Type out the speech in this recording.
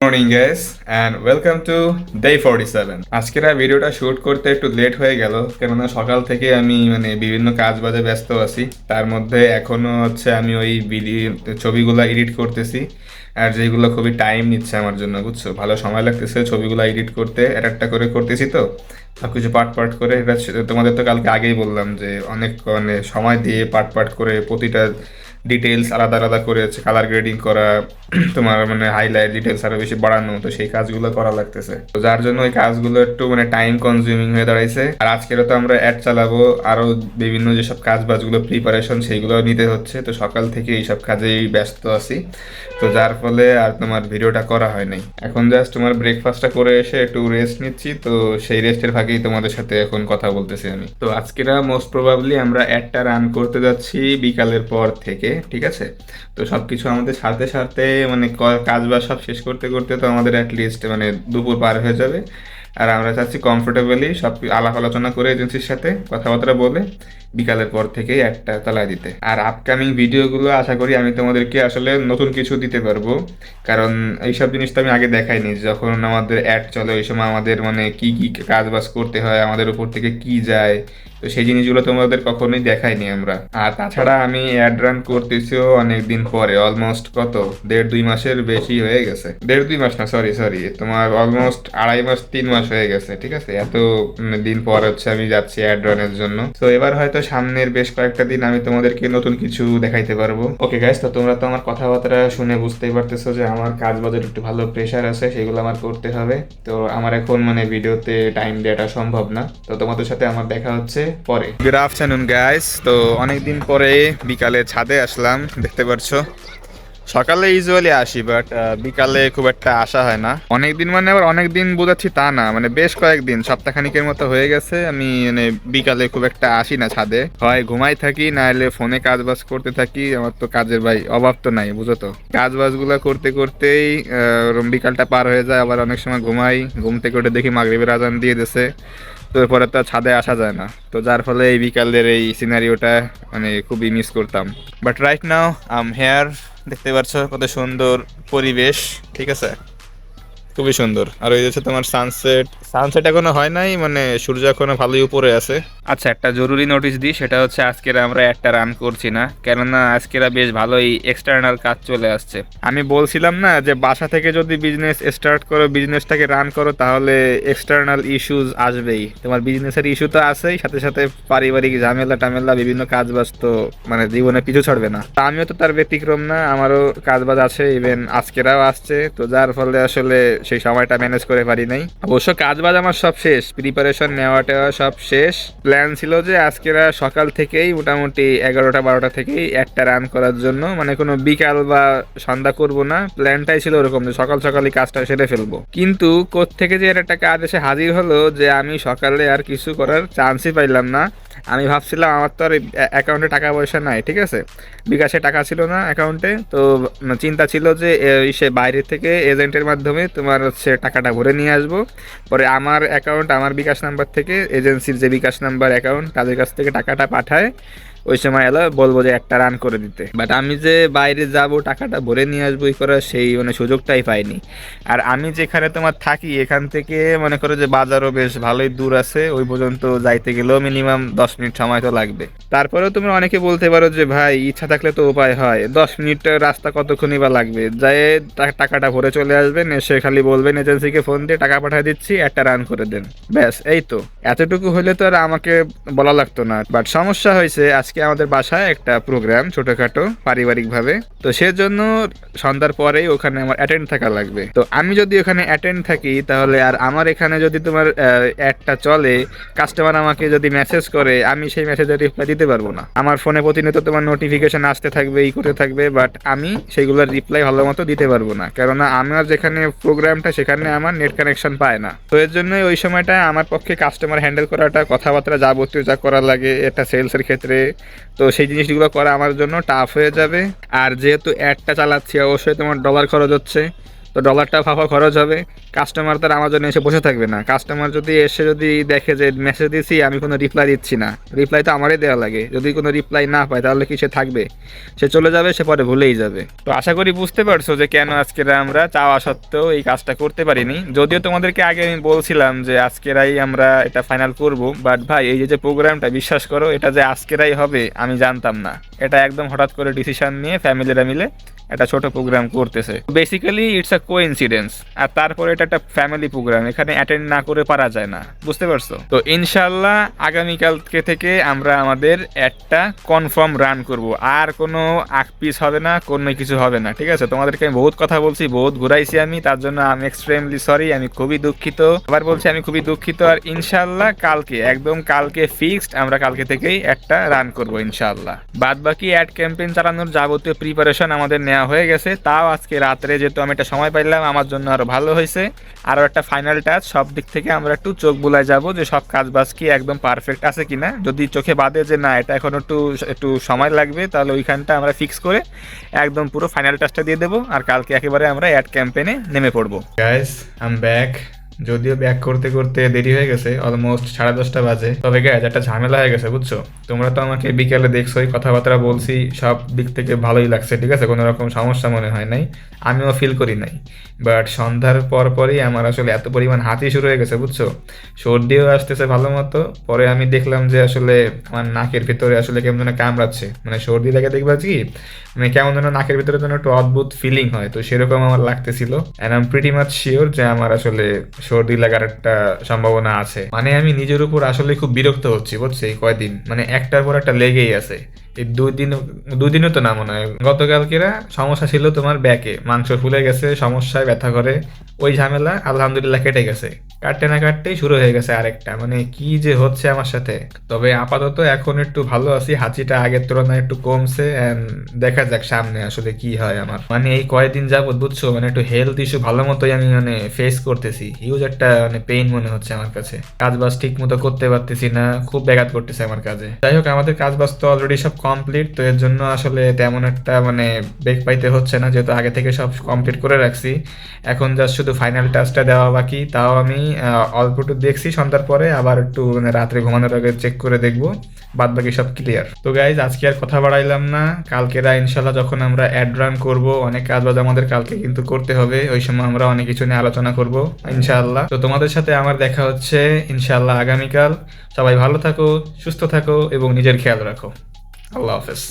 Morning guys and welcome to day 47। আজকের ভিডিওটা shoot করতে একটু লেট হয়ে গেল, কেননা সকাল থেকে আমি বিভিন্ন কাজ বাজে ব্যস্ত আছি। তার মধ্যে এখনো আমি ওই ছবিগুলো এডিট করতেছি, আর যেগুলো খুবই টাইম নিচ্ছে আমার জন্য, বুঝছো, ভালো সময় লাগতেছে ছবিগুলো এডিট করতে। একটা করে করতেছি তো সব কিছু পার্ট পার্ট করে। এটা তোমাদের তো কালকে আগেই বললাম যে অনেক সময় দিয়ে পার্ট পার্ট করে প্রতিটা ডিটেলস আলাদা আলাদা করে কালার গ্রেডিং করা, তোমার হাইলাইট ডিটেলস আরো বেশি বাড়ানো, তো সেই কাজগুলো করা লাগতেছে। তো যার জন্য ওই কাজগুলো একটু টাইম কনজিউমিং হয়ে দাঁড়াইছে। আর আজকেরও তো আমরা অ্যাড চালাবো, আরো বিভিন্ন যেসব কাজ বাজগুলো প্রিপারেশন সেইগুলো নিতে হচ্ছে। তো সকাল থেকে এইসব কাজেই ব্যস্ত আছি, তো যার ফলে আর তোমার ভিডিওটা করা হয় নাই। এখন জাস্ট তোমার ব্রেকফাস্টটা করে এসে একটু রেস্ট নিচ্ছি, তো সেই রেস্টের ফাঁকেই তোমাদের সাথে এখন কথা বলতেছি আমি। তো আজকেরা মোস্ট প্রবাবলি আমরা অ্যাডটা রান করতে যাচ্ছি বিকালের পর থেকে, ঠিক আছে? তো সব কিছু আমাদের সাথে সাথে কাজ বাজ সব শেষ করতে করতে তো আমাদের অ্যাটলিস্ট দুপুর পার হয়ে যাবে। আর আমরা চাচ্ছি কমফোর্টেবলি সব আলাপ আলোচনা করে এজেন্সির সাথে কথাবার্তা বলে বিকালের পর থেকেই একটা চালায় দিতে। আর আপকামিং ভিডিওগুলো আশা করি আমি তোমাদেরকে আসলে নতুন কিছু দিতে পারবো, কারণ এইসব জিনিস তো আমি আগে দেখাইনি। যখন আমাদের অ্যাড চলে ওই সময় আমাদের কি কি কাজ বাজ করতে হয়, আমাদের উপর থেকে কি যায়, তো সেই জিনিসগুলো তোমাদের কখনোই দেখাইনি আমরা। আর তাছাড়া আমি অ্যাড রান করতেছিও অনেকদিন পরে, অলমোস্ট কত 1.5-2 মাসের বেশি হয়ে গেছে। 1.5-2 মাস না, সরি সরি, তোমার অলমোস্ট 2.5 মাস 3 মাস হয়ে গেছে, ঠিক আছে? এত দিন পর আমি যাচ্ছি অ্যাড রানের জন্য। তো এবার হয়তো সামনের বেশ কয়েকটা দিন আমি তোমাদেরকে নতুন কিছু দেখাইতে পারবো। ওকে গাইস, তো তোমরা তো আমার কথাবার্তা শুনে বুঝতেই পারতেছো যে আমার কাজ বাজার একটু ভালো প্রেশার আছে, সেগুলো আমার করতে হবে। তো আমার এখন ভিডিওতে টাইম দেওয়াটা সম্ভব না। তো তোমাদের সাথে আমার দেখা হচ্ছে পরে। গুড আফটারনুন গাইস, তো অনেকদিন পরে বিকালে ছাদে আসলাম, দেখতে পাচ্ছো। সকালে ইউজুয়ালি আসি, বাট বিকালে খুব একটা আসা হয় না। অনেকদিন আবার অনেকদিন বোঝাচ্ছি তা না, বেশ কয়েকদিন, সপ্তাহখানিকের মতো হয়ে গেছে আমি বিকালে খুব একটা আসি না ছাদে। হয় ঘুমাই থাকি, না হলে ফোনে কাজ বাজ করতে থাকি। আমার তো কাজের ভাই অভাব তো নাই, বুঝো তো। কাজ বাজগুলো করতে করতেই বিকালটা পার হয়ে যায়। আবার অনেক সময় ঘুমাই, ঘুম থেকে উঠে দেখি মাগরিবের আজান দিয়ে দিছে। তো এরপরে তো ছাদে আসা যায় না, তো যার ফলে এই বিকালের এই সিনারিওটা খুবই মিস করতাম। But right now I am here. দেখতে পাচ্ছ কত সুন্দর পরিবেশ, ঠিক আছে? খুবই সুন্দর। আর ওই হচ্ছে তোমার সানসেট। সানসেট এখনো হয় নাই, সূর্য এখনো ভালোই উপরে আছে। আচ্ছা, একটা জরুরি নোটিশ দিই, সেটা হচ্ছে আজকের আমরা একটা রান করছি না, কেননা আজকের বেশ ভালোই এক্সটার্নাল কাজ চলে আসছে। আমি বলছিলাম না যে বাসা থেকে যদি বিজনেস স্টার্ট করো, বিজনেসটাকে রান করো, তাহলে এক্সটার্নাল ইস্যুজ আসবেই। তোমার বিজনেসের ইস্যু তো আছেই, সাথে সাথে পারিবারিক ঝামেলা টামেলা, বিভিন্ন কাজ বাজ তো জীবনে পিছু ছাড়বে না। তা আমিও তো তার ব্যতিক্রম না, আমারও কাজ বাজ আছে, ইভেন আজকেরাও আসছে। তো যার ফলে আসলে সেই সময়টা ম্যানেজ করে পারি নাই। অবশ্য কাজ বাজ আমার সব শেষ, প্রিপারেশন নেওয়া টেওয়া সব শেষ। প্ল্যান ছিল যে আজকেরা সকাল থেকেই মোটামুটি 11টা 12টা থেকেই একটা রান করার জন্য, কোনো বিকাল বা সন্ধ্যা করব না। প্ল্যানটাই ছিল ওরকম যে সকাল সকালই কাজটা সেরে ফেলবো। কিন্তু কোত্থেকে যে একটা কাজ এসে হাজির হলো যে আমি সকালে আর কিছু করার চান্সই পাইলাম না। আমি ভাবছিলাম আমার তো আর অ্যাকাউন্টে টাকা পয়সা নাই, ঠিক আছে, বিকাশে টাকা ছিল না অ্যাকাউন্টে। তো চিন্তা ছিল যে সে বাইরে থেকে এজেন্টের মাধ্যমে তোমার টাকাটা ভরে নিয়ে আসবো। পরে আমার অ্যাকাউন্ট, আমার বিকাশ নাম্বার থেকে এজেন্সির যে বিকাশ নাম্বার অ্যাকাউন্ট, তাদের কাছ থেকে টাকাটা পাঠায় ওই সময় এলো বলবো যে একটা রান করে দিতে। বাট আমি যে বাইরে যাব টাকাটা ভরে নিয়ে আসবো এই করার সেই সুযোগটাই পাইনি। আর আমি যেখানে তোমার থাকি এখান থেকে মনে করো যে বাজারও বেশ ভালোই দূর আছে, ওই পর্যন্ত যাইতে গেলেও মিনিমাম 10 মিনিট সময় তো লাগবে। তারপরেও তুমি অনেকে বলতে পারো যে ভাই ইচ্ছা থাকলে তো উপায় হয়, 10 মিনিট রাস্তা কতক্ষণই বা লাগবে, যায় টাকাটা ভরে চলে আসবেন, এসে খালি বলবেন এজেন্সিকে ফোন দিয়ে টাকা পাঠিয়ে দিচ্ছি, একটা রান করে দেন, ব্যাস। এই তো এতটুকু হলে তো আর আমাকে বলা লাগতো না। বাট সমস্যা হয়েছে, আজকে আমাদের বাসায় একটা প্রোগ্রাম ছোটখাটো পারিবারিকভাবে, তো সেজন্য সন্ধ্যার পরেই ওখানে আমার অ্যাটেন্ড থাকা লাগবে। তো আমি যদি ওখানে অ্যাটেন্ড থাকি, তাহলে আর আমার এখানে যদি তোমার অ্যাডটা চলে, কাস্টমার আমাকে যদি মেসেজ করে, আমি সেই মেসেজের রিপ্লাই দিতে পারবো না। আমার ফোনে প্রতিনিয়ত তোমার নোটিফিকেশন আসতে থাকবে, এই করতে থাকবে, বাট আমি সেইগুলোর রিপ্লাই ভালো মতো দিতে পারবো না, কেননা আমার যেখানে প্রোগ্রামটা সেখানে আমার নেট কানেকশন পায় না। তো এর জন্য ওই সময়টা আমার পক্ষে কাস্টমার হ্যান্ডেল করাটা, কথাবার্তা যাবতীয় যা করা লাগে একটা সেলসের ক্ষেত্রে, তো সেই জিনিসগুলো করা আমার জন্য টাফ হয়ে যাবে। আর যেহেতু অ্যাডটা চালাচ্ছি, অবশ্যই তোমার ডলার খরচ হচ্ছে। তো তো ডলারটা ফাফা খরচ হবে। কাস্টমার তার আমার জন্য এসে বসে থাকবে না। কাস্টমার যদি এসে যদি দেখে যে মেসেজ দিচ্ছি আমি কোনো রিপ্লাই দিচ্ছি না, রিপ্লাই তো আমারই দেওয়া লাগে, যদি কোনো রিপ্লাই না পায় তাহলে কি সে থাকবে? সে চলে যাবে, সে পরে ভুলেই যাবে। তো আশা করি বুঝতে পারছো যে কেন আজকের আমরা চাওয়া সত্ত্বেও এই কাজটা করতে পারিনি। যদিও তোমাদেরকে আগে আমি বলছিলাম যে আজকেরাই আমরা এটা ফাইনাল করব, বাট ভাই এই যে প্রোগ্রামটা বিশ্বাস করো এটা যে আজকেরাই হবে আমি জানতাম না। এটা একদম হঠাৎ করে ডিসিশন নিয়ে ফ্যামিলিরা মিলে একটা ছোট প্রোগ্রাম করতেছে। Basically it's a coincidence. আর তারপরে এটা একটা ফ্যামিলি প্রোগ্রাম, এখানে অ্যাটেন্ড না করে পারা যায় না, বুঝতে পারছো? তো ইনশাল্লাহ আগামীকালকে থেকে আমরা আমাদের একটা কনফার্ম রান করব, আর কোনো আকপিস হবে না, কোনো কিছু হবে না, ঠিক আছে? তোমাদেরকে আমি বহুত কথা বলছি, বহুত ঘুরাইছি আমি, তার জন্য আমি এক্সট্রিমলি সরি, আমি খুবই দুঃখিত। আবার বলছি আমি খুবই দুঃখিত। আর ইনশাল্লাহ কালকে, একদম কালকে ফিক্সড, আমরা কালকে থেকেই একটা রান করব ইনশাল্লাহ। বাদ বাকি অ্যাড ক্যাম্পেইন চালানোর যাবতীয় প্রিপারেশন আমাদের নেওয়া হয়ে গেছে। তাও আজকে রাত্রে যেহেতু আমি একটা সময় পাইলাম আমার জন্য আরো ভালো হয়েছে। আরও একটা ফাইনাল টাচ, সব দিক থেকে আমরা একটু চোখ বুলায় যাব যে সব কাজ বাজ কি একদম পারফেক্ট আছে কিনা। যদি চোখে বাদে যে না এটা এখন একটু সময় লাগবে, তাহলে ওইখানটা আমরা ফিক্স করে একদম পুরো ফাইনাল টাচটা দিয়ে দেবো। আর কালকে একেবারে আমরা অ্যাড ক্যাম্পেইনে নেমে পড়বো। Guys I am back. যদিও ব্যাক করতে করতে দেরি হয়ে গেছে, অলমোস্ট 10:30 বাজে। তবে গাইজ একটা ঝামেলা হয়ে গেছে, বুঝছো? তোমরা তো আমাকে বিকেলে দেখছোই, কথাবার্তা বলছি, সব দিক থেকে ভালোই লাগছে, ঠিক আছে? কোনো রকম সমস্যা মনে হয় নাই, আমিও ফিল করি নাই। বাট সন্ধ্যার পরই আমার আসলে এত পরিমাণ হাঁচি শুরু হয়ে গেছে, বুঝছো? সর্দিও আসতেছে ভালো মতো। পরে আমি দেখলাম যে আসলে আমার নাকের ভিতরে আসলে কেমন যেন কামড়াচ্ছে, মানে সর্দি লাগে দেখবা কি, মানে কেমন যেন নাকের ভিতরে যেন একটু অদ্ভুত ফিলিং হয়, তো সেরকম আমার লাগতেছিল। And I am pretty much sure যে আমার আসলে সর্দি লাগার একটা সম্ভাবনা আছে। মানে আমি নিজের উপর আসলে খুব বিরক্ত হচ্ছি, বুঝছি? এই কয়দিন মানে একটার পর একটা লেগেই আছে। এই দুদিনও তো না, মনে হয় গতকালকেরা সমস্যা ছিল তোমার ব্যাকে, মাংস ফুলে গেছে, সমস্যায় ব্যথা করে, ওই ঝামেলা আলহামদুলিল্লাহ কেটে গেছে। কাটতে না কাটতেই শুরু হয়ে গেছে আরেকটা, মানে কি যে হচ্ছে আমার সাথে। তবে আপাতত এখন একটু ভালো আছি, হাঁচিটা আগের তুলনায় একটু কমছে। এন্ড দেখা যাক সামনে আসলে কি হয় আমার। মানে এই কয়েকদিন যাবত, বুঝছো, মানে একটু হেলথ ইস্যু ভালো মতোই আমি মানে ফেস করতেছি। হিউজ একটা মানে পেইন মনে হচ্ছে আমার কাছে। কাজ বাজ ঠিক মতো করতে পারতেছি না, খুব ব্যাঘাত করতেছে আমার কাজে। যাই হোক, আমাদের কাজ বাজ তো অলরেডি সব কমপ্লিট, তো এর জন্য আসলে তেমন একটা মানে ব্রেক পাইতে হচ্ছে না, যেহেতু আগে থেকে সব কমপ্লিট করে রাখছি। এখন জাস্ট শুধু ফাইনাল টাচটা দেওয়া বাকি, তাও আমি অল্প একটু দেখছি সন্ধ্যার পরে, আবার একটু মানে রাত্রে ঘুমানোর আগে চেক করে দেখবো। বাদ বাকি সব ক্লিয়ার। তো গাইজ আজকে আর কথা বাড়াইলাম না, কালকেরা ইনশাল্লাহ যখন আমরা অ্যাড রান করবো, অনেক কাজ বাজ আমাদের কালকে কিন্তু করতে হবে, ওই সময় আমরা অনেক কিছু নিয়ে আলোচনা করবো ইনশাআল্লাহ। তো তোমাদের সাথে আমার দেখা হচ্ছে ইনশাআল্লাহ আগামীকাল। সবাই ভালো থাকো, সুস্থ থাকো এবং নিজের খেয়াল রাখো। আল্লাহ হাফেজ।